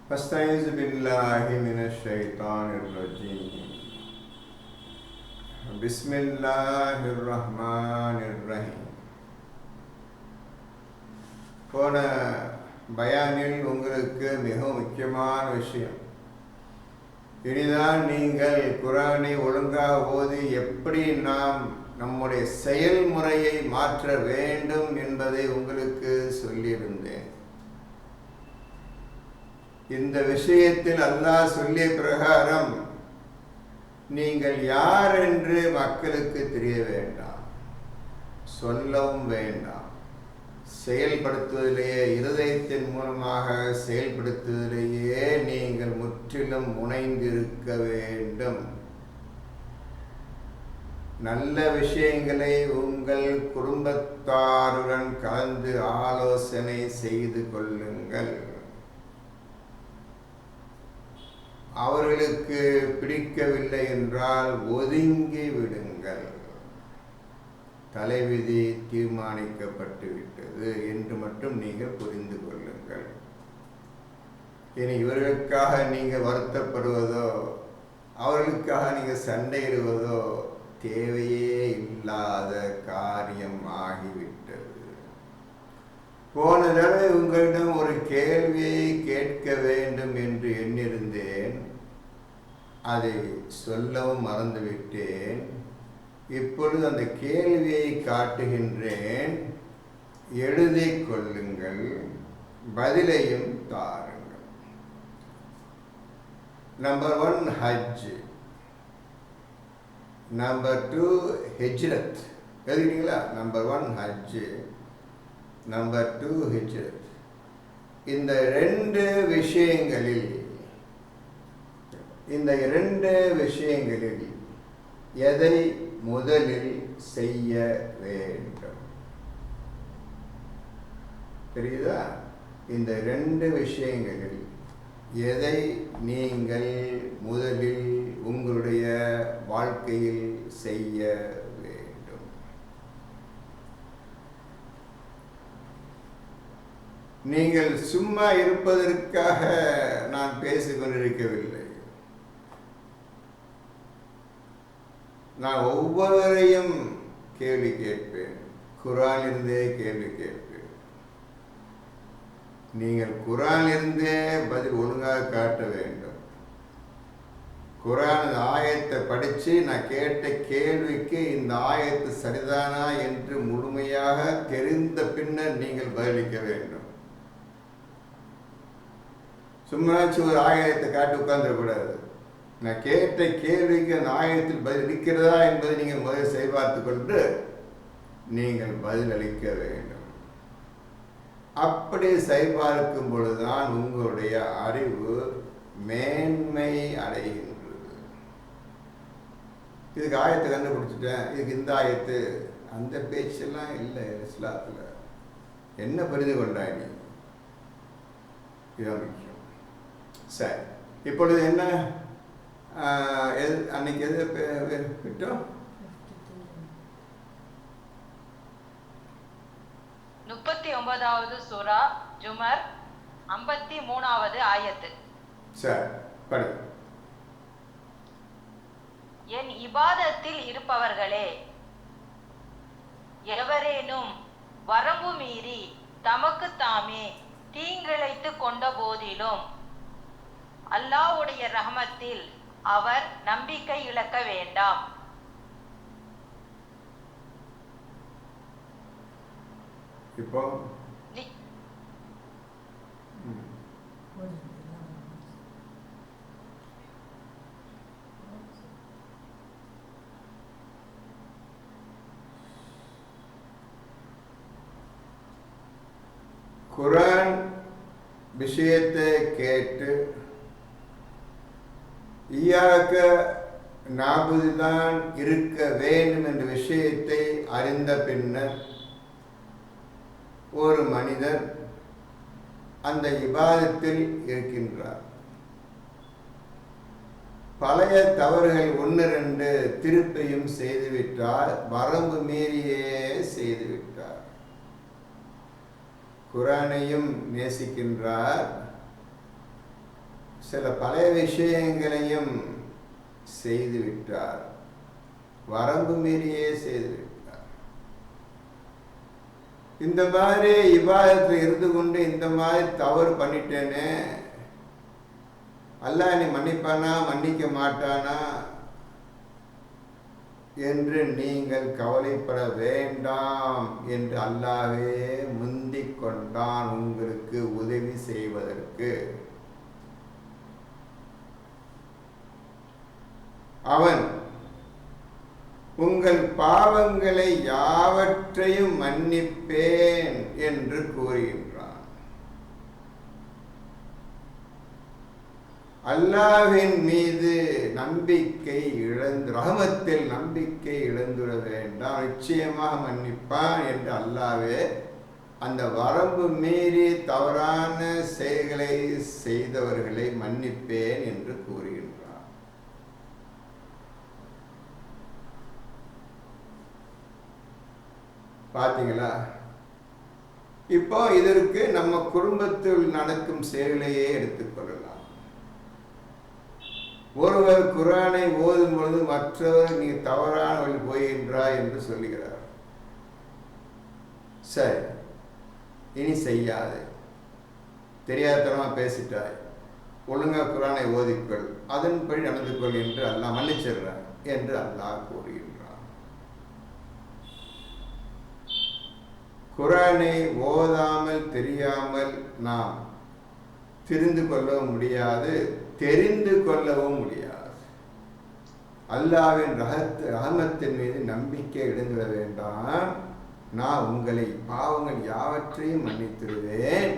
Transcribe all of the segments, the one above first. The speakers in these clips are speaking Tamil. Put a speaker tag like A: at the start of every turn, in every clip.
A: فاستعيذ بالله من الشيطان الرجيم. بسم الله الرحمن الرحيم. போன பயானில் உங்களுக்கு மிக முக்கியமான விஷயம், இனிதான் நீங்கள் குர்ஆனை ஒழுங்காக ஓதி எப்படி நாம் நம்முடைய செயல்முறையை மாற்ற வேண்டும் என்பதை உங்களுக்கு சொல்லியிருந்தேன். இந்த விஷயத்தில் அல்லாஹ் சொல்லிய பிரகாரம் நீங்கள் யார் என்று மக்களுக்கு தெரிய வேண்டாம், சொல்லவும் வேண்டாம். செயல்படுத்துவதிலேயே, இருதயத்தின் மூலமாக செயல்படுத்துவதிலேயே நீங்கள் முற்றிலும் முனைந்திருக்க வேண்டும். நல்ல விஷயங்களை உங்கள் குடும்பத்தாருடன் கலந்து ஆலோசனை செய்து கொள்ளுங்கள். அவர்களுக்கு பிடிக்கவில்லை என்றால் ஒதுங்கி விடுங்கள். தலைவிதி தீர்மானிக்கப்பட்டு விட்டது என்று மட்டும் நீங்கள் புரிந்து கொள்ளுங்கள். இனி இவர்களுக்காக நீங்கள் வருத்தப்படுவதோ, அவர்களுக்காக நீங்கள் சண்டையிடுவதோ தேவையே இல்லாத காரியம் ஆகிவிட்டது. போன தடவை உங்களிடம் ஒரு கேள்வியை கேட்க வேண்டும் என்று எண்ணிருந்தேன், அதை சொல்லவும் மறந்துவிட்டேன். இப்பொழுது அந்த கேள்வியை காட்டுகின்றேன், எழுதிக் கொள்ளுங்கள், பதிலையும் தாருங்கள். நம்பர் 1 ஹஜ், நம்பர் 2 ஹிஜ்ரத். எழுதிட்டீங்களா? நம்பர் 1 ஹஜ், நம்பர் 2 ஹிஜ்ரத். இந்த ரெண்டு விஷயங்களில் எதை முதலில் செய்ய வேண்டும்? தெரியுதா? இந்த ரெண்டு விஷயங்களில் எதை நீங்கள் முதலில் உங்களுடைய வாழ்க்கையில் செய்ய வேண்டும்? நீங்கள் சும்மா இருப்பதற்காக நான் பேசிக் கொண்டிருக்கவில்லை. நான் ஒவ்வொருவரையும் கேள்வி கேட்பேன், குர்ஆனிலிருந்தே கேள்வி கேட்பேன். நீங்கள் குர்ஆனிலிருந்தே பதில் ஒழுங்காக காட்ட வேண்டும். குர்ஆன் ஆயத்தை படித்து நான் கேட்ட கேள்விக்கு இந்த ஆயத்து சரிதானா என்று முழுமையாக தெரிந்த பின்னர் நீங்கள் பதிலளிக்க வேண்டும். சும்மாச்சு ஒரு ஆயத்தை காட்டி உட்கார்ந்துடக்கூடாது. நான் கேட்ட கேள்விக்கு அந்த ஆயத்தில் பதில் இருக்கிறதா என்பதை நீங்கள் முதலில் சரிபார்த்து கொண்டு நீங்கள் பதிலளிக்க வேண்டும். அப்படி சரிபார்க்கும் பொழுதுதான் உங்களுடைய அறிவு மேன்மை அடைகின்றது. இதுக்கு ஆயத்தை கண்டுபிடிச்சிட்டேன், இதுக்கு இந்த ஆயத்து, அந்த பேச்செல்லாம் இல்லை இஸ்லாத்தில். என்ன புரிந்து கொண்டாய் நீ? இதுதான் முக்கியம். சரி, இப்பொழுது என்ன அன்னைக்கு எது விட்டோம்?
B: 39வது சூரா ஜுமர் 53வது ஆயத்து.
A: சரி, படி.
B: என் இபாதத்தில் இருப்பவர்களே, எவரேனும் வரம்பு மீறி தமக்கு தாமே தீங்கிழைத்து கொண்ட போதிலும் அல்லாஹ்வுடைய ரஹமத்தில் அவர் நம்பிக்கை இழக்க வேண்டாம்.
A: இப்போ குர்ஆன் விஷயத்தை கேட்டு ஈயாக்க நாபுதுதான் இருக்க வேண்டும் என்ற விஷயத்தை அறிந்த பின்னர் ஒரு மனிதர் அந்த இபாதத்தில் இருக்கின்றார். பழைய தவறுகள் 1-2 திருப்பியும் செய்துவிட்டால் வரம்பு மீறியே செய்துவிட்டார். குர்ஆனையும் நேசிக்கின்றார், சில பழைய விஷயங்களையும் செய்து விட்டார், வரம்பு மீறியே செய்து விட்டார். இந்த மாதிரி இபாதத்தில் இருந்து கொண்டு இந்த மாதிரி தவறு பண்ணிட்டேனே, அல்லாஹ் நீ மன்னிப்பானா மன்னிக்க மாட்டானா என்று நீங்கள் கவலைப்பட வேண்டாம் என்று அல்லாஹ்வே முந்திக் கொண்டான் உங்களுக்கு உதவி செய்வதற்கு. அவன் உங்கள் பாவங்களை யாவற்றையும் மன்னிப்பேன் என்று கூறுகின்றான். அல்லாஹ்வின் மீது நம்பிக்கை ரஹமத்தில் நம்பிக்கை இழந்துவிட வேண்டாம், நிச்சயமாக மன்னிப்பான் என்று அல்லாஹ்வே அந்த வரம்பு மீறி தவறான செயல்களை செய்தவர்களை மன்னிப்பேன் என்று கூறுகின்றான். பார்த்தீங்களா? இப்போ இதற்கு நம்ம குடும்பத்தில் நடக்கும் செயலையே எடுத்துக்கொள்ளலாம். ஒருவர் குர்ஆனை ஓதும் பொழுது மற்றவர் நீ தவறான வழி போகின்றாய் என்று சொல்லுகிறார். சரி, இனி செய்யாது, தெரியாதனமா பேசிட்டாய், ஒழுங்கா குர்ஆனை ஓதிக்கொள், அதன்படி நடந்து கொள் என்று அல்லாஹ் மன்னிச்சிடுறான் என்று அல்லாஹ் கூறுகின்றான். குர்ஆனை ஓதாமல் தெரியாமல் நாம் தெரிந்து கொள்ளவும் முடியாது, தெரிந்து கொள்ளவும் முடியாது. அல்லாஹ்வின் ரஹமத்தின் மீது நம்பிக்கை இழந்துவிட வேண்டாம். நான் உங்களை பாவங்கள் யாவற்றையும் மன்னித்திருவேன்,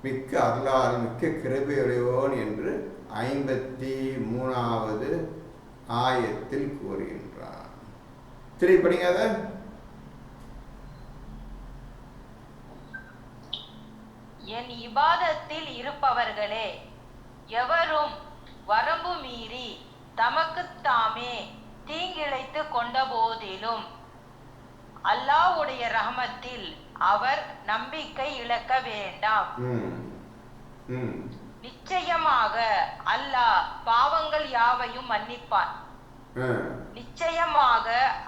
A: மிக்க அருளாளன் மிக்க கிருபையுடையோன் என்று 53வது ஆயத்தில் கூறுகின்றான். திருப்பி படிங்க அதை.
B: என் இபாதத்தில் இருப்பவர்களே, எவரும் வரம்பு மீறி தமக்குத்தாமே தீங்கிழைத்து கொண்ட போதிலும் அல்லாஹ்வுடைய ரஹமத்தில் அவர் நம்பிக்கை இழக்க வேண்டாம். நிச்சயமாக அல்லாஹ் பாவங்கள் யாவையும் மன்னிப்பான். நிச்சயமாக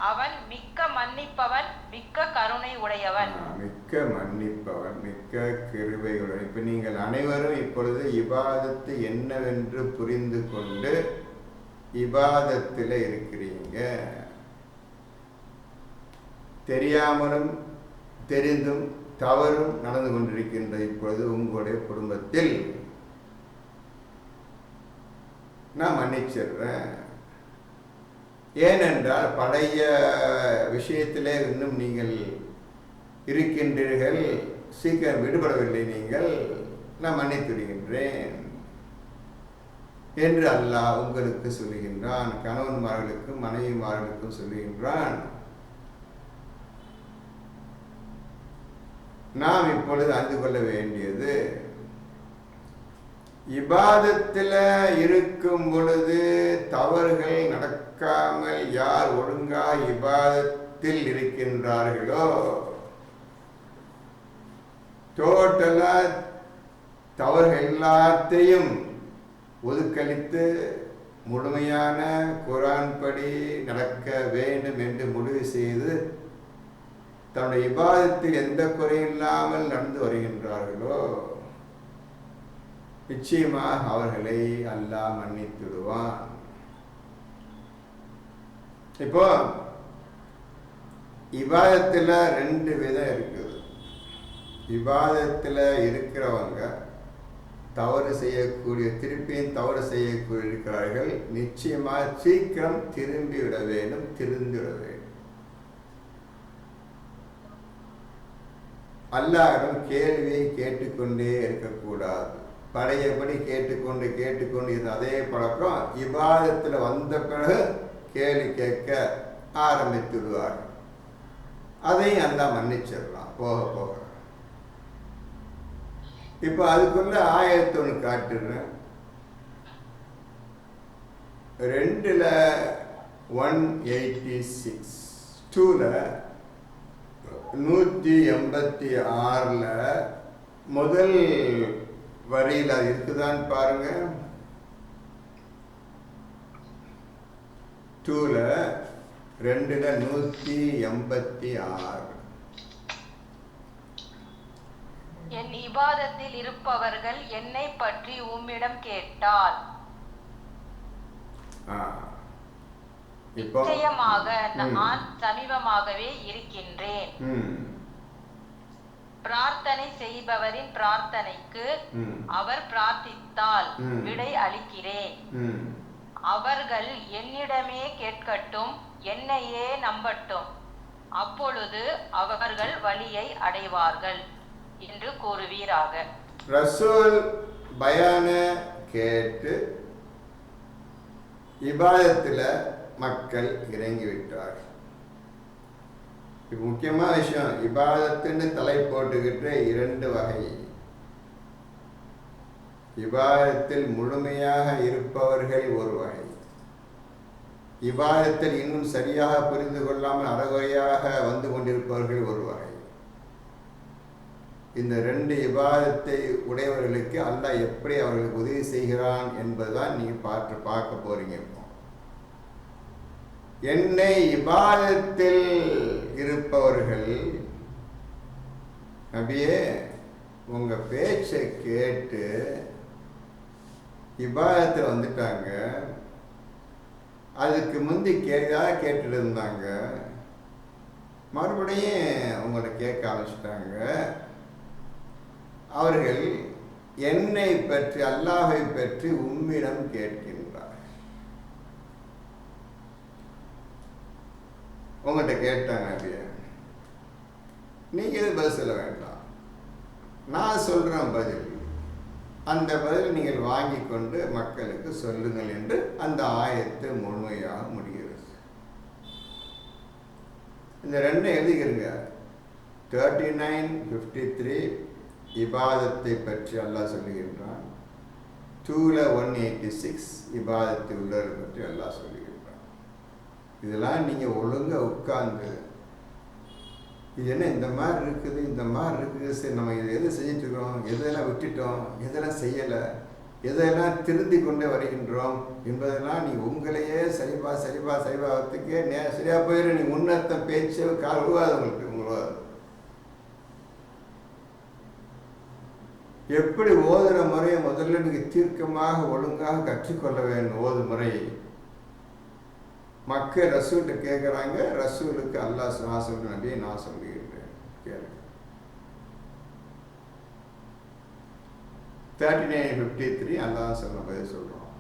B: அவன் மிக்க மன்னிப்பவன், மிக்க கருணை உடையவன்.
A: மிக்க மன்னிப்பவன், மிக்க கிருபை உடையவன். இப்ப நீங்கள் அனைவரும் இப்பொழுது இபாதத்து என்னவென்று புரிந்து கொண்டு இபாதத்தில் இருக்கிறீங்க. தெரியாமலும் தெரிந்தும் தவறும் நடந்து கொண்டிருக்கின்ற இப்பொழுது உங்களுடைய குடும்பத்தில் நான் மன்னிச்சிடுறேன். ஏனென்றால் பழைய விஷயத்திலே இன்னும் நீங்கள் இருக்கின்றீர்கள், சீக்கிரம் விடுபடவில்லை நீங்கள், நான் மன்னித்துவிடுகின்றேன் என்று அல்லாஹ் உங்களுக்கு சொல்லுகின்றான். கணவன்மார்களுக்கும் மனைவிமார்களுக்கும் சொல்லுகின்றான். நாம் இப்பொழுது அறிந்து கொள்ள வேண்டியது, இபாதத்தில் இருக்கும் பொழுது தவறுகள் நடக்காமல் யார் ஒழுங்காக இபாதத்தில் இருக்கின்றார்களோ, டோட்டலா தவறுகள் எல்லாத்தையும் ஒதுக்களித்து முழுமையான குர்ஆன் படி நடக்க வேண்டும் என்று முடிவு செய்து தன்னுடைய இபாதத்தில் எந்த குறையும் இல்லாமல் நடந்து வருகின்றார்களோ, நிச்சயமாக அவர்களை அல்லாஹ் மன்னித்துடுவான். இப்போ இபாதத்தில் 2 விதம் இருக்குது. இபாதத்தில் இருக்கிறவங்க தவறு செய்யக்கூடிய, திருப்பியும் தவறு செய்யக்கூடிய இருக்கிறார்கள். நிச்சயமாக சீக்கிரம் திரும்பி விட வேண்டும், திருந்து விட வேண்டும். அல்லாஹ்விடம் கேள்வியை கேட்டுக்கொண்டே இருக்கக்கூடாது. பழையபடி கேட்டுக்கொண்டு இருந்த அதே பழக்கம் இபாதத்தில் வந்த பிறகு கேள்வி கேட்க ஆரம்பித்து விடுவார்கள். அதையும் அல்லாஹ் மன்னிச்சிடலாம் போக போக. இப்போ அதுக்குள்ள ஆயத்தை ஒன்று காட்டுறேன். 2ல் 186, 2ல் 186 முதல் வரியில் அது இருக்குதான்னு பாருங்க. 2ல 2ல 186.
B: என் இபாதத்தில் இருப்பவர்கள் என்னை பற்றி உம்மிடம் கேட்டால் நிச்சயமாக நான் சமீபமாகவே இருக்கின்றேன். பிரார்த்தனை செய்பவரின் பிரார்த்தனைக்கு அவர் பிரார்த்தித்தால் விடை அளிக்கிறேன். அவர்கள் என்னிடமே கேட்கட்டும், என்னையே நம்பட்டும், அப்பொழுது அவர்கள் வழியை அடைவார்கள் என்று கூறுவீராக.
A: ரசூல் பயான கேட்டு இபாதத்தில் மக்கள் இறங்கிவிட்டார்கள். இப்போ முக்கியமான விஷயம், இபாதத்துன்னு தலை போட்டுக்கிட்டு 2 வகை. இபாதத்தில் முழுமையாக இருப்பவர்கள் ஒரு வகை, இபாதத்தில் இன்னும் சரியாக புரிந்து கொள்ளாமல் அறகுறையாக வந்து கொண்டிருப்பவர்கள் ஒரு வகை. இந்த 2 இபாதத்தை உடையவர்களுக்கு அல்லாஹ் எப்படி அவர்களுக்கு உதவி செய்கிறான் என்பதுதான் நீங்கள் பார்க்க போறீங்க. இப்போ என்னை இபாதத்தில் இருப்பவர்கள் நபியே உங்க பேச்சை கேட்டு இபாதத்தில் வந்துட்டாங்க. அதுக்கு முந்தி கேட்டுட்டு இருந்தாங்க, மறுபடியும் உங்களை கேட்க ஆரம்பிச்சிட்டாங்க. அவர்கள் என்னை பற்றி, அல்லாஹை பற்றி உம்மிடம் கேட்கின்றார். உங்கள்கிட்ட கேட்டாங்க, அப்படியே நீங்க எது பதில் சொல்ல வேண்டாம், நான் சொல்றேன் பதில். அந்த பதில் நீங்கள் வாங்கி கொண்டு மக்களுக்கு சொல்லுங்கள் என்று அந்த ஆயத்து முழுமையாக முடிகிறது. இந்த 2 எழுதிக்கிறங்க. 39:53 இபாதத்தை பற்றி அல்லாஹ் சொல்லுகின்றான். 2ல 186 இபாதத்தை உள்ளவர்கள் பற்றி அல்லாஹ் சொல்லுகின்றான். இதெல்லாம் நீங்கள் ஒழுங்காக உட்கார்ந்து இது என்ன இந்த மாதிரி இருக்குது, இந்த மாதிரி இருக்குது, சரி நம்ம இது எது செஞ்சிட்ருக்கோம், எதெல்லாம் விட்டுட்டோம், எதெல்லாம் செய்யலை, எதெல்லாம் திருந்தி கொண்டே வருகின்றோம் என்பதெல்லாம் நீங்கள் உங்களையே சரிபாகிறதுக்கே சரியாக போயிடும். நீங்கள் முன்னர்த்தம் பேச்சு கால் உருவாது, உங்களோட எப்படி ஓதுற முறையை முதல்ல நீங்கள் தீர்க்கமாக ஒழுங்காக கற்றுக்கொள்ள வேண்டும். ஓது முறையை மக்கள் ரசூல்கிட்ட கேட்குறாங்க, ரசூலுக்கு அல்லாஹ் நான் சொல்கிறேன், அப்படியே நான் சொல்லுகின்றேன். கேளுங்க. 39:53 அல்லாஹ் சொல்ல பதில் சொல்கிறோம்.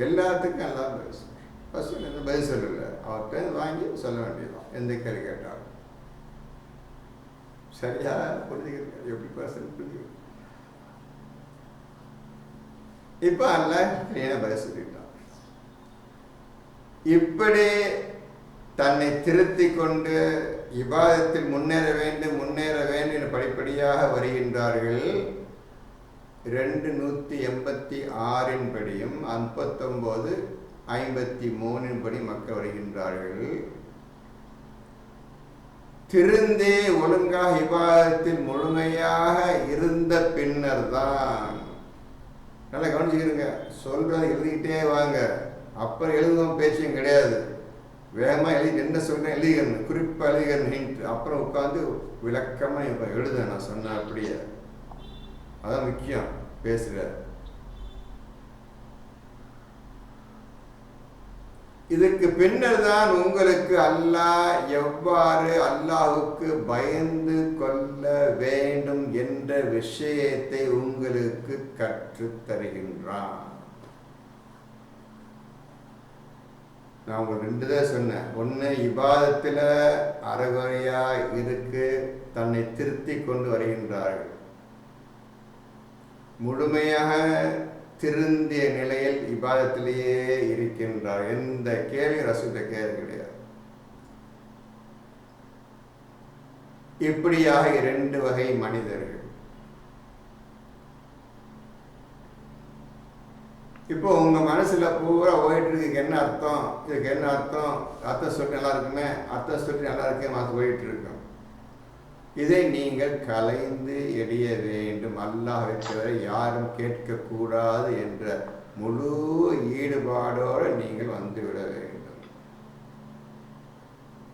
A: எல்லாத்துக்கும் அல்லாஹ் பதில் சொல்கிறோம். ரசூல் எந்த பதில் சொல்லலை, அவர்கிட்ட வாங்கி சொல்ல வேண்டியதான். எந்த கேள்வி கேட்டாலும் சரியா புரிஞ்சுக்கிறது, எப்படி பர்சன் புரிஞ்சுக்கிறது. இப்போ அல்லாஹ் என்ன பதில் சொல்லிட்டான். இப்படி தன்னை திருத்தி கொண்டு இபாதத்தில் முன்னேற வேண்டும் என்று படிப்படியாக வருகின்றார்கள். 286 படியும் 59:53 படி மக்கள் வருகின்றார்கள். திருந்தே ஒழுங்காக இபாதத்தில் முழுமையாக இருந்த பின்னர் தான், நல்லா கவனிச்சுக்கிறீங்க, சொல்றதை எழுதிக்கிட்டே வாங்க. அப்புறம் எழுதுவோம் பேச்சும் கிடையாது. வேகமாக எழுதி என்ன சொல்கிறேன் எழுதிக்கிறேன், குறிப்பாக எழுதிக்கிறேன். அப்புறம் உட்காந்து விளக்கமாக இப்போ எழுத நான் சொன்னேன் அப்படியே. அதான் முக்கியம் பேசுகிற. இதுக்கு பின்னர் தான் உங்களுக்கு அல்லாஹ் எவ்வாறு அல்லாஹுக்கு பயந்து கொள்ள வேண்டும் என்ற விஷயத்தை உங்களுக்கு கற்றுத் தருகின்றான். நான் உங்களுக்கு 2 தான் சொன்னேன். ஒன்று, இபாதத்தில் அறகுறையாக இருக்கு, தன்னை திருத்தி கொண்டு வருகின்றார்கள். முழுமையாக திருந்திய நிலையில் இபாதத்திலேயே இருக்கின்றார். எந்த கேள்வி ரசூலுடைய கேள்வி கிடையாது. இப்படியாக 2 வகை மனிதர்கள். இப்போ உங்க மனசுல பூரா ஓயிட்டு இருக்கு, என்ன அர்த்தம், இதுக்கு என்ன அர்த்தம், அர்த்தம் சொல்லிட்டு நல்லா இருக்குமே, அர்த்தம் சொல்லிட்டு நல்லா இருக்கே மாற்ற ஓயிட்டு இருக்கும். இதை நீங்கள் கலைந்து எறிய வேண்டும். அல்லாஹ்வை தவிர யாரும் கேட்கக்கூடாது என்ற முழு ஈடுபாடோடு நீங்கள் வந்துவிட வேண்டும்.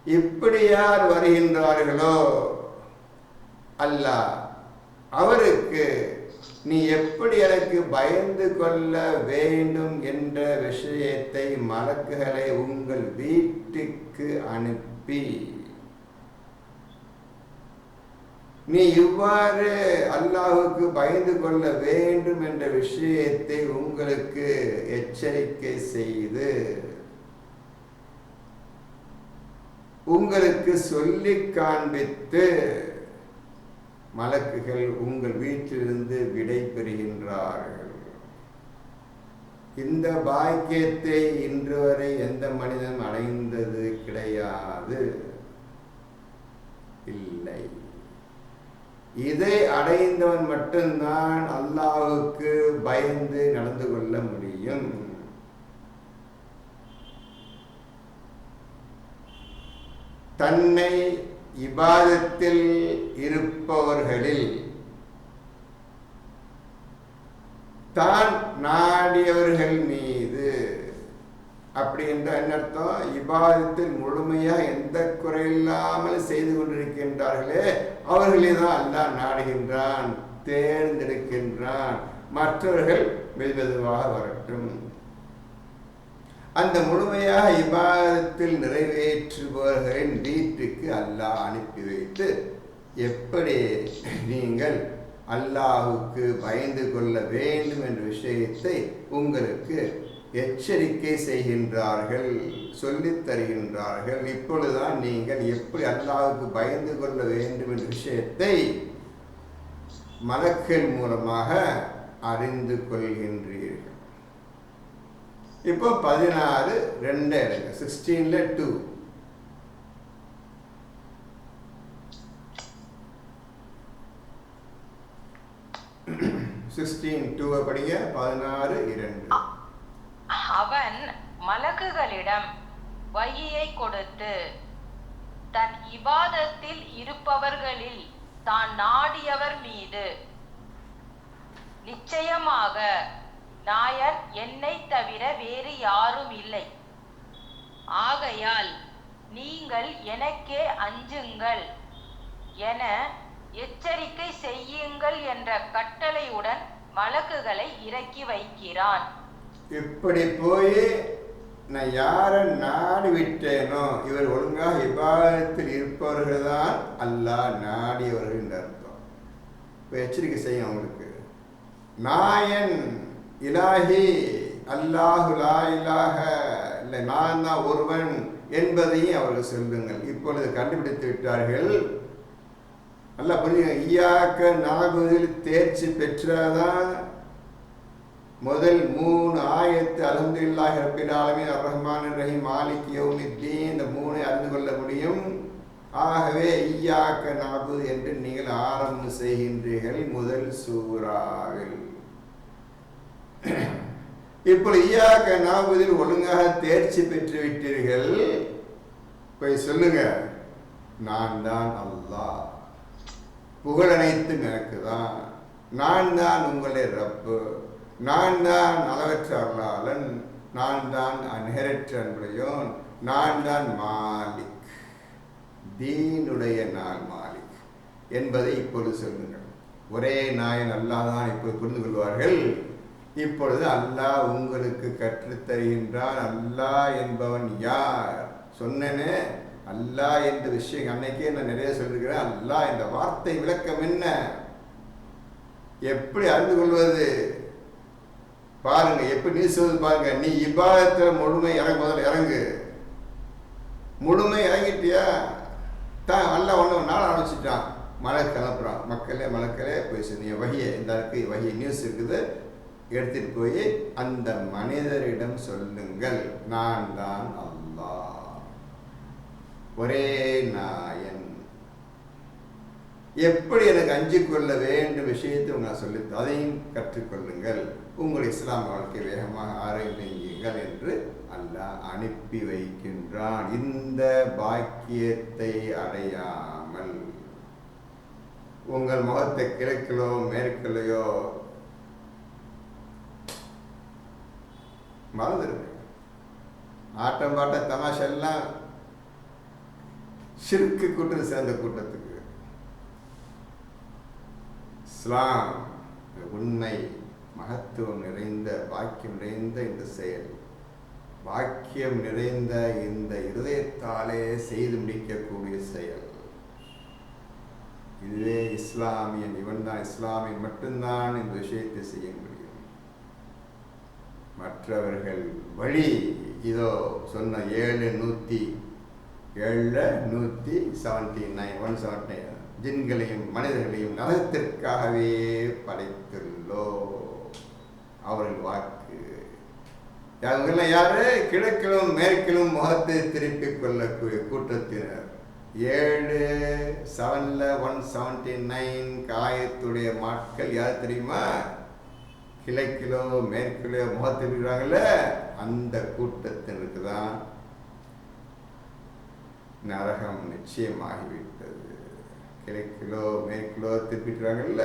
A: இப்படி யார் வருகின்றார்களோ அல்லாஹ் அவருக்கு நீ எப்படி எனக்கு பயந்து கொள்ள வேண்டும் என்ற விஷயத்தை மலக்குகளை உங்கள் வீட்டுக்கு அனுப்பி நீ இவ்வாறு அல்லாஹ்வுக்கு பயந்து கொள்ள வேண்டும் என்ற விஷயத்தை உங்களுக்கு எச்சரிக்கை செய்து உங்களுக்கு சொல்லி காண்பித்து மலக்குகள் உங்கள் வீட்டிலிருந்து விடை பெறுகின்றார்கள். இந்த பாக்கியத்தை இன்று வரை எந்த மனிதனும் அடைந்தது கிடையாது, இல்லை. இதை அடைந்தவன் மட்டும்தான் அல்லாஹ்வுக்கு பயந்து நடந்து கொள்ள முடியும். தன்னை இபாதத்தில் இருப்பவர்களில் தான் நாடியவர்கள் மீது, அப்படி என்ற அர்த்தம், இபாதத்தில் முழுமையாக எந்த குறையில்லாமல் செய்து கொண்டிருக்கின்றார்களே அவர்களே தான் அல்லாஹ் நாடுகின்றான், தேர்ந்தெடுக்கின்றான். மற்றவர்கள் மெதுவாக வரட்டும். அந்த முழுமையாக இபாதத்தில் நிறைவேற்றுபவர்களின் வீட்டுக்கு அல்லாஹ் அனுப்பி வைத்து எப்படி நீங்கள் அல்லாஹ்வுக்கு பயந்து கொள்ள வேண்டும் என்ற விஷயத்தை உங்களுக்கு எச்சரிக்கை செய்கின்றார்கள், சொல்லித் தருகின்றார்கள். இப்பொழுதுதான் நீங்கள் எப்படி அல்லாஹ்வுக்கு பயந்து கொள்ள வேண்டும் என்ற விஷயத்தை மலக்குகள் மூலமாக அறிந்து கொள்கின்றீர்கள். இப்போ 16:2 எடுங்க. 16:2 16:2 படிங்க. 16:2
B: அவன் மலக்குகளிடம் வகியை கொடுத்து தன் இபாதத்தில் இருப்பவர்களில் தான் நாடியவர் மீது, நிச்சயமாக நாயன் என்னை தவிர வேறு யாரும் இல்லை, ஆகையால் நீங்கள் எனக்கே அஞ்சுங்கள் என எச்சரிக்கை செய்யுங்கள் என்ற கட்டளையுடன் மலக்குகளை இறக்கி வைக்கிறான்.
A: இப்படி போய் நான் யாரை நாடி விட்டேனோ இவர் ஒழுங்காக இபாதத்தில் இருப்பவர்கள் தான் அல்லாஹ் நாடியவர்கள் என்று அர்த்தம். இப்போ எச்சரிக்கை செய்யும் அவங்களுக்கு. நாயன் இலாஹி அல்லாஹு லா இலாஹ இல்லை, நான் தான் ஒருவன் என்பதையும் அவர்கள் சொல்லுங்கள். இப்பொழுது கண்டுபிடித்து விட்டார்கள். நல்லா புரியுங்க. ஈயாக்க நாகுதில் தேர்ச்சி பெற்றாதான் முதல் 3 ஆயத்து அல்ஹம்துலில்லாஹி ரப்பில் ஆலமீன் அர் ரஹ்மானிர் ரஹீம் மாலிக் யௌமித்தீன், இந்த 3 அறிந்து கொள்ள முடியும். ஆகவே ஈயாக்க நாகுது என்று நீங்கள் ஆரம்பம் செய்கின்றீர்கள் முதல் சூறாவில். இப்பொழுது ஈயாக்க நாகுதில் ஒழுங்காக தேர்ச்சி பெற்று விட்டீர்கள். போய் சொல்லுங்க, நான் தான் அல்லாஹ், புகழ் அனைத்தும் எனக்கு தான், நான் தான் உங்களுடைய ரப்பு, நான் தான் அளவற்ற அருளாளன், நான் தான் நிகரற்ற அன்புடையோன், நான் தான் மாலிக், தீனுடைய நாள் மாலிக் என்பதை இப்பொழுது சொல்லுங்கள். ஒரே நாயன் அல்லாஹ் தான் இப்போது புரிந்து கொள்வார்கள். இப்பொழுது அல்லாஹ் உங்களுக்கு கற்றுத்தருகின்றான். அல்லாஹ் என்பவன் யார் சொன்னேனே, அல்லாஹ் என்ற விஷயம் அன்னைக்கே நான் நிறைய சொல்லிருக்கிறேன். அல்லாஹ் என்ற வார்த்தை விளக்கம் என்ன, எப்படி அறிந்து கொள்வது பாருங்க. எப்படி நீ சொல்வது பாருங்க. நீ இபாதத்தில் முழுமை முதல்ல இறங்கு. முழுமை இறங்கிட்டியா தான் அல்லாஹ் ஒன்று நாள் ஆரம்பிச்சுட்டான். மழை கிளப்புறான். மலக்களே போய் சொன்னீங்க வகியை, இந்த இருக்கு வகிய நியூஸ் இருக்குது, எடுத்துட்டு போய் அந்த மனிதரிடம் சொல்லுங்கள், நான் தான் அல்லாஹ், ஒரே நாயன். எப்படி எனக்கு அஞ்சு கொள்ள வேண்டும் விஷயத்தை நான் சொல்லி அதையும் கற்றுக்கொள்ளுங்கள். உங்கள் இஸ்லாம் வாழ்க்கை வேகமாக ஆரம்பியுங்கள் என்று அல்லாஹ் அனுப்பி வைக்கின்றான். இந்த பாக்கியத்தை அடையாமல் உங்கள் முகத்தை கிழக்கிலோ மேற்கிலையோ மறந்துடுங்க. ஆட்டம் பாட்ட தமாஷெல்லாம் ஷிர்க்கு கூட்டத்தில் சேர்ந்த கூட்டத்துக்கு இஸ்லாம் உண்மை மகத்துவம் நிறைந்த பாக்கியம் நிறைந்த இந்த செயல், பாக்கியம் நிறைந்த இந்த இருதயத்தாலே செய்து முடிக்கக்கூடிய செயல். இதுவே இஸ்லாமியன், இவன் தான் இஸ்லாமியன் மட்டும்தான் இந்த விஷயத்தை செய்ய முடியும். மற்றவர்கள் வழி இதோ சொன்ன 179 ஜின்களையும் மனிதர்களையும் நரகத்திற்காகவே படைத்துள்ளோ. அவர்கள் வாக்கு அவங்கெல்லாம் யாரு? கிழக்கிலும் மேற்கிலும் முகத்தை திருப்பிக் கொள்ளக்கூடிய கூட்டத்தினர். 179 காயத்துடைய மாட்கள் யார் தெரியுமா? கிழக்கிலோ மேற்கிலோ முகத்தில் இருக்கிறாங்கல்ல, அந்த கூட்டத்தினருக்கு தான் நரகம் நிச்சயமாகிவிட்டது. கிழக்கிலோ மேற்கிலோ திருப்பிக்கிறாங்கல்ல,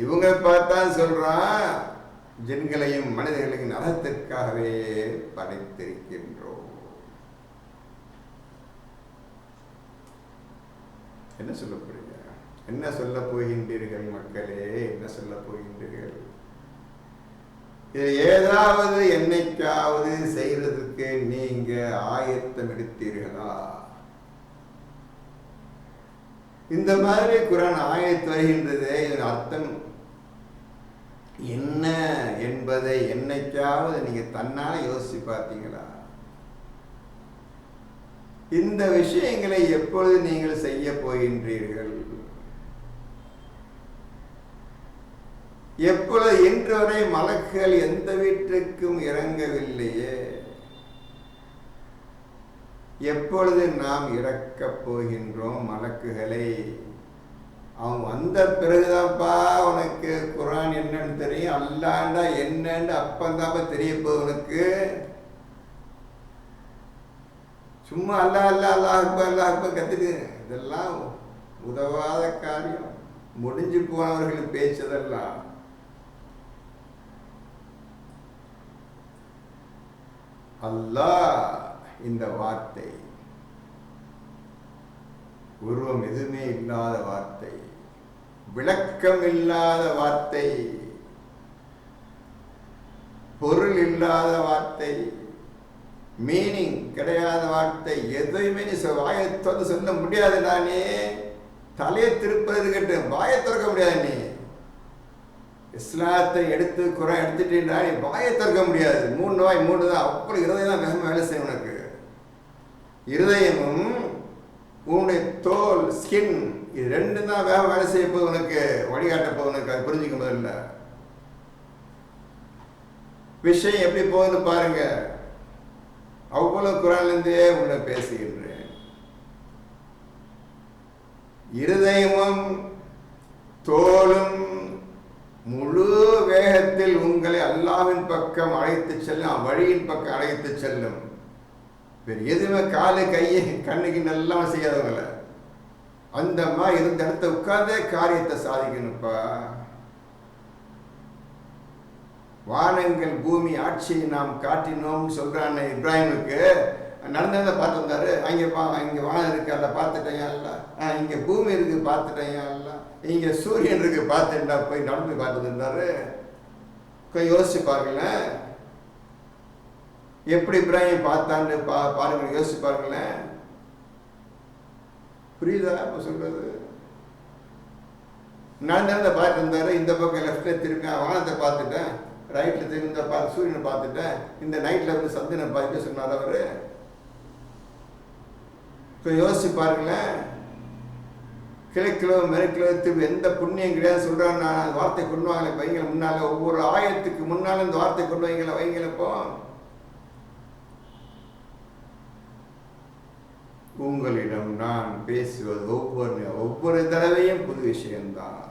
A: இவங்க பார்த்தா சொல்றான், ஜின்களையும் மனிதர்களையும் நரகத்திற்காகவே படைத்திருக்கின்றோம். என்ன சொல்ல போறீங்க? என்ன சொல்ல போகின்றீர்கள் மக்களே? என்ன சொல்ல போகின்றீர்கள்? இது ஏதாவது என்னைக்காவது செய்யறதுக்கு நீங்க ஆயத்தம் எடுத்தீர்களா? இந்த மாதிரி குர்ஆன் ஆயத்து வருகின்றது, இதன் அர்த்தம் என்ன என்பதை என்னைக்காவது நீங்க தன்னால யோசிச்சு பார்த்தீங்களா? இந்த விஷயங்களை எப்பொழுது நீங்கள் செய்ய போகின்றீர்கள்? எப்பொழுது? இன்று வரை மலக்குகள் எந்த வீட்டிற்கும் இறங்கவில்லையே. எப்பொழுது நாம் இறக்கப் போகின்றோம் மலக்குகளை? அவன் வந்த பிறகுதான்ப்பா உனக்கு குர்ஆன் என்னன்னு தெரியும், அல்லாண்டா என்னன்னு அப்பந்தாப்பா தெரிய போகுது உனக்கு. சும்மா அல்லாஹ் அல்லாஹ் அல்லாஹ் அக்பர் அல்லாஹ் அக்பர் கத்துட்டு இதெல்லாம் உதவாத காரியம். முடிஞ்சு போனவர்கள் பேச்சதெல்லாம். அல்லாஹ் இந்த வார்த்தை உருவம் எதுவுமே இல்லாத வார்த்தை, விளக்கம் இல்லாத வார்த்தை, பொருள் இல்லாத வார்த்தை, மீனிங் கிடையாத வார்த்தை, எதையுமே நீ வாயத்தோடு சொல்ல முடியாது. நானே தலையை திருப்பது கேட்டு வாயை திறக்க முடியாது. நீ இஸ்லாத்தை எடுத்து குர்ஆன் எடுத்துட்டீங்கன்னா நீ வாயை திறக்க முடியாது. 3 வாய் 3 தான். அப்படி இருதயம் தான் வேகமாக வேலை செய்யும் உனக்கு. இருதயமும் உன்னுடைய தோல் ஸ்கின் இது 2 தான் வேகம் வேலை செய்ய போது உனக்கு, வழிகாட்ட போது உனக்கு. அது புரிஞ்சுக்க முதல்ல விஷயம் எப்படி போகுதுன்னு பாருங்க. அவ்வளவு குர்ஆன்லேருந்தே உன்னை பேசுகின்றேன். இருதயமும் தோலும் முழு வேகத்தில் உங்களை அல்லாஹ்வின் பக்கம் அழைத்து செல்லும், வழியின் பக்கம் அழைத்து செல்லும். வேறு எதுவுமே காலு கையை கண்ணுக்கு நல்லா செய்யாதவங்கள அந்த மாதிரி இருந்த இடத்த உட்கார்ந்தே காரியத்தை சாதிக்கணும்ப்பா. வானங்கள் பூமி ஆட்சியை நாம் காட்டினோம் சொல்றான் இப்ராஹிமுக்கு. நடந்ததை பார்த்து வந்தாரு. அங்கே வானம் இருக்கு அல்ல பார்த்துட்டேன் அல்ல, இங்கே பூமி இருக்கு பார்த்துட்டேன் அல்ல, இங்கே சூரியன் இருக்கு பார்த்துட்டா போய் நடந்து பார்த்துட்டு இருந்தாரு. கொஞ்சம் யோசிச்சு பாருங்களேன், எப்படி இப்ராஹிம் பார்த்தான்னு பாருங்க, யோசிச்சு பாருங்களேன். புரியுதா இப்போ சொல்றது? நடந்த பார்த்துட்டு இருந்தாரு. இந்த பக்கம் லெஃப்ட்ல திரும்பி வானத்தை பார்த்துட்டேன், ரைட்ல திரும்ப பார்த்து சூரியனை பார்த்துட்டேன், இந்த நைட்ல வந்து சந்திரனை பார்த்துட்டு சொன்னார் அவரு. யோசிச்சு பாருங்களேன். கிழக்கிலோ மேற்கிலோ திரும்ப எந்த புண்ணியம் கிடையாது சொல்றான். நான் அந்த வார்த்தை கொண்டு வாங்கல வைங்கள முன்னால, ஒவ்வொரு ஆயத்துக்கு முன்னால இந்த வார்த்தை கொண்டு வைங்கள இப்போ. உங்களிடம் நான் பேசுவது ஒவ்வொரு தடவையும் புது விஷயம்தான்.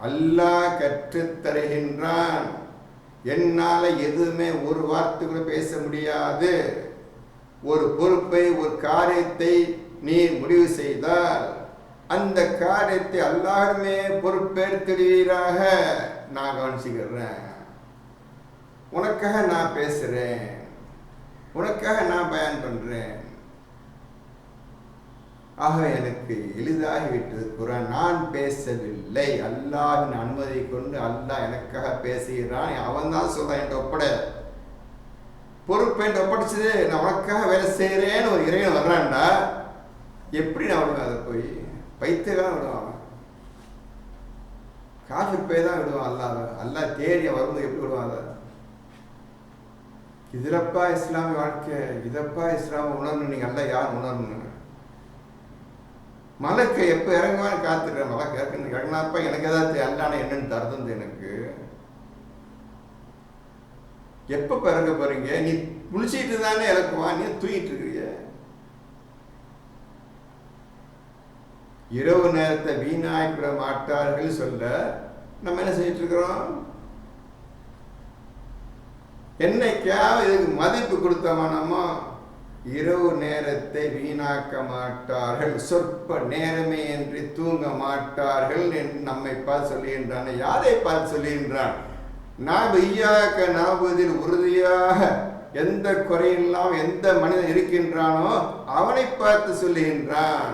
A: அல்லாஹ் கற்றுத் தருகின்றான். என்னால எதுவுமே ஒரு வார்த்தை கூட பேச முடியாது. ஒரு பொறுப்பை ஒரு காரியத்தை நீ முடிவு செய்தால் அந்த காரியத்தை அல்லாஹ்வுமே பொறுப்பேற்கிறீராக நான் கவனிச்சுக்கிறேன். உனக்காக நான் பேசுறேன், உனக்காக நான் பயன் பண்றேன். ஆக எனக்கு எளிதாகிவிட்டது குர்ஆன். நான் பேசவில்லை, அல்லாஹ்வின் அனுமதி கொண்டு அல்லாஹ் எனக்காக பேசுகிறான். அவன் தான் சொல்றான், என்கிட்ட ஒப்பட பொறுப்பை என்கிட்ட ஒப்படைச்சது, நான் உனக்காக வேலை செய்கிறேன்னு ஒரு இறைவன் வர்றான்டா, எப்படி நான் விடுவேன்? அதை போய் பைத்தியக்காரன் விடுவான், காஃபிர் போய் தான் விடுவான். அல்லாஹ் தேடி வரும்போது எப்படி விடுவான்? அதை இதுலப்பா இஸ்லாமிய வாழ்க்கை, இதப்பா இஸ்லாம உணரணும். நீங்கள் அல்லாஹ் யார் உணரணும்? மலக்கு எப்போ இறங்குவான்னு காத்துக்கிறேன். மலக்கு இறங்கினாப்பா எனக்கு ஏதாவது அல்லான என்னன்னு தருது எனக்கு. எப்போ இறங்க போறீங்க? நீ குளிச்சிட்டு தானே இறக்குவான், நீ தூங்கிட்டு இருக்கிறீங்க. இரவு நேரத்தை வீணாக்கிட மாட்டார்கள் சொல்ல நம்ம என்ன செஞ்சிட்டு இருக்கிறோம்? என்னைக்காவது இதுக்கு மதிப்பு கொடுத்தோமா? நம்ம இரவு நேரத்தை வீணாக்க மாட்டார்கள், சொற்ப நேரமே என்று தூங்க மாட்டார்கள் என்று நம்மை பார்த்து சொல்லுகின்றான். யாரை பார்த்து சொல்லுகின்றான்? நாபதில் உறுதியாக எந்த குறையில்லாம் எந்த மனிதன் இருக்கின்றானோ அவனை பார்த்து சொல்லுகின்றான்.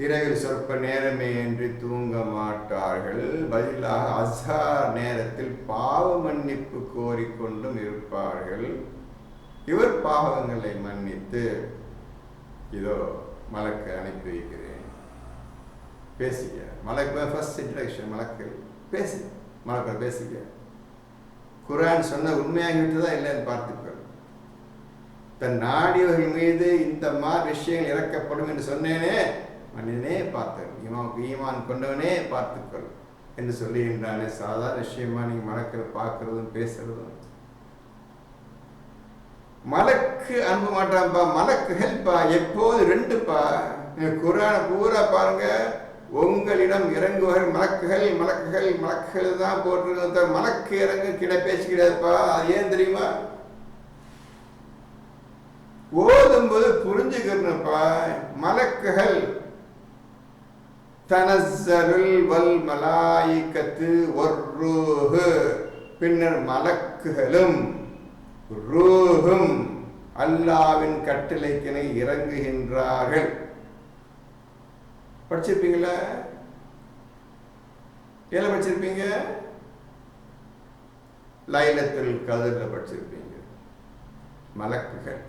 A: இரவில் சொற்ப நேரமே என்று தூங்க மாட்டார்கள், பதிலாக அஸ்ஹார் நேரத்தில் பாவ மன்னிப்பு கோரிக்கொண்டும் இருப்பார்கள். இவர் பாவங்களை மன்னித்து இதோ மலக்கு அனுப்பி வைக்கிறேன், பேசிக்க. மலக்கு ஃபர்ஸ்ட் இன்ட்ரடக்ஷன், மலக்கு பேசி, மலக்கு பேசிக்க. குர்ஆன் சொன்ன உண்மையாகிவிட்டதா இல்லைன்னு பார்த்துக்கள். தன் நாடியவர்கள் மீது இந்த மாதிரி விஷயங்கள் இறக்கப்படும் என்று சொன்னேனே, மனிதனே பார்த்தேன், ஈமான் கொண்டவனே பார்த்துக்கள் என்று சொல்லுகின்றானே. சாதாரண விஷயமா நீங்க மலக்கிற பார்க்கறதும் பேசுறதும். மலக்கு அனுப்ப மாட்டான்பா, மலக்கு ஹெல்ப்பா, எப்போது ரெண்டுப்பா. குர்ஆனை பூரா பாருங்க, உங்களிடம் இறங்குவார்கள் மலக்குகள் மலக்குகள் மலக்குகள் தான் போட்டு, மலக்கு இறங்கு கிட பேச்சு கிடையாதுப்பா. அது ஏன் தெரியுமா? ஓதும்போது புரிஞ்சுக்கிறப்பா. மலக்குகள் தனஸ்ஸலுல் வல் மலாயிகத்து வர்ரூஹு, பின்னர் மலக்குகளும் ரூஹும் அல்லாஹ்வின் கட்டளைக்கிணை இறங்குகின்றார்கள். படிச்சிருப்பீங்களா? ஏல படிச்சிருப்பீங்க? லைலத்துல் கத்ர்ல படிச்சிருப்பீங்க. மலக்குகள்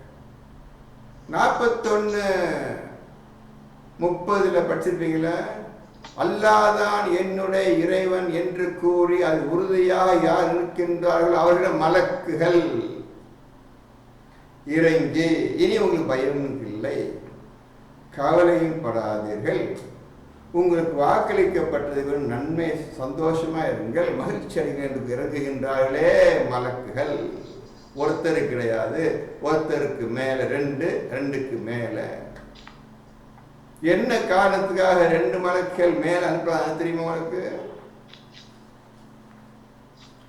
A: 41:30 படிச்சிருப்பீங்களா? அல்லாஹ்தான் என்னுடைய இறைவன் என்று கூறி அது உறுதியாக யார் இருக்கின்றார்கள் அவர்கள் மலக்குகள் இறங்கி, இனி உங்களுக்கு பயம் இல்லை, கவலையும் படாதீர்கள், உங்களுக்கு வாக்களிக்கப்பட்டது நன்மை, சந்தோஷமா இருங்கள், மகிழ்ச்சி அடைங்கள் என்று இறங்குகின்றார்களே மலக்குகள். ஒருத்தர் கிடையாது, ஒருத்தருக்கு மேல ரெண்டு, ரெண்டுக்கு மேல. என்ன காரணத்துக்காக 2 மலக்குகள் மேல அனுப்பலாம் தெரியுமா? உங்களுக்கு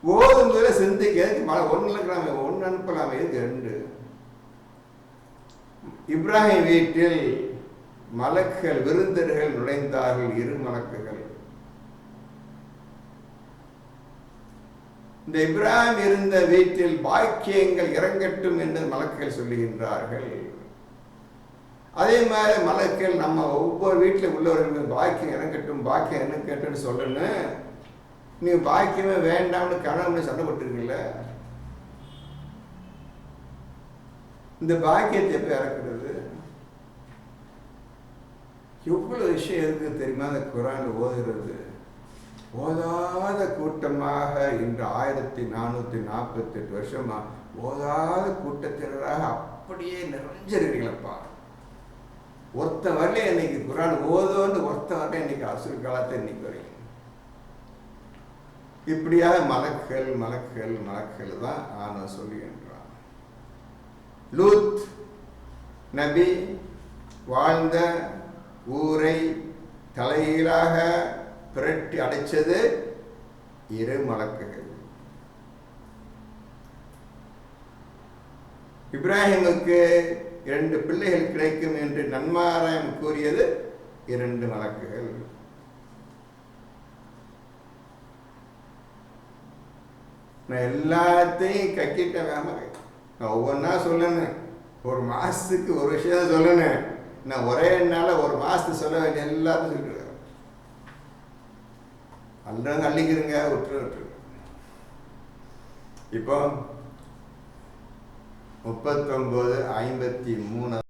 A: ஓதும் போது சிந்திக்க, ஒன்னு இருக்கலாமே, ஒன்னு அனுப்பலாமே, இது 2. இப்ராஹிம் வீட்டில் மலக்குகள் விருந்தர்கள் நுழைந்தார்கள், 2 மலக்குகள். இந்த இப்ராஹிம் இருந்த வீட்டில் பாக்கியங்கள் இறங்கட்டும் என்று மலக்குகள் சொல்லுகின்றார்கள். அதே மாதிரி மலக்குகள் நம்ம ஒவ்வொரு வீட்டில் உள்ளவர்களுக்கு பாக்கியம் இறங்கட்டும், பாக்கியம் இறங்கட்டும்னு சொல்லணும். நீங்க பாக்கியமே வேண்டாம்னு கணவன் சண்டை போட்டுருக்கீங்கள, இந்த பாக்கியத்தை எப்ப இறக்குறது? எவ்வளவு விஷயம் இருக்கு தெரியுமா? அந்த குர்ஆன் ஓதுறது ஓதாத கூட்டமாக இன்று 1448 வருஷமா ஓதாத கூட்டத்தினராக அப்படியே நிறைஞ்சிருக்கீங்களப்பா. ஒருத்த வரல இன்னைக்கு குர்ஆன் ஓதோன்னு ஒருத்த வரல இன்னைக்கு அசுர காலத்தை இன்னைக்கு வரைக்கும். இப்படியாக மலக்குகள் மலக்குகள் மலக்குகள் தான் ஆனா சொல்லுகின்றான். லூத் நபி வாழ்ந்த ஊரை தலைகீழாக பிரட்டி அடைச்சது 2 மலக்குகள். இப்ராஹிமுக்கு 2 பிள்ளைகள் கிடைக்கும் என்று நன்மாராயம் கூறியது 2 மலக்குகள். நான் எல்லாத்தையும் கக்கிட்டேன். நான் ஒவ்வொன்றா சொல்லணும், ஒரு மாசத்துக்கு ஒரு விஷயம் சொல்லணும். நான் ஒரே நாள் ஒரு மாதத்துக்கு சொல்ல வேண்டிய எல்லாத்தையும் சொல்லிட்டு அல்றவங்க அள்ளிக்கிறங்க, விட்டுரு. இப்போ 39:53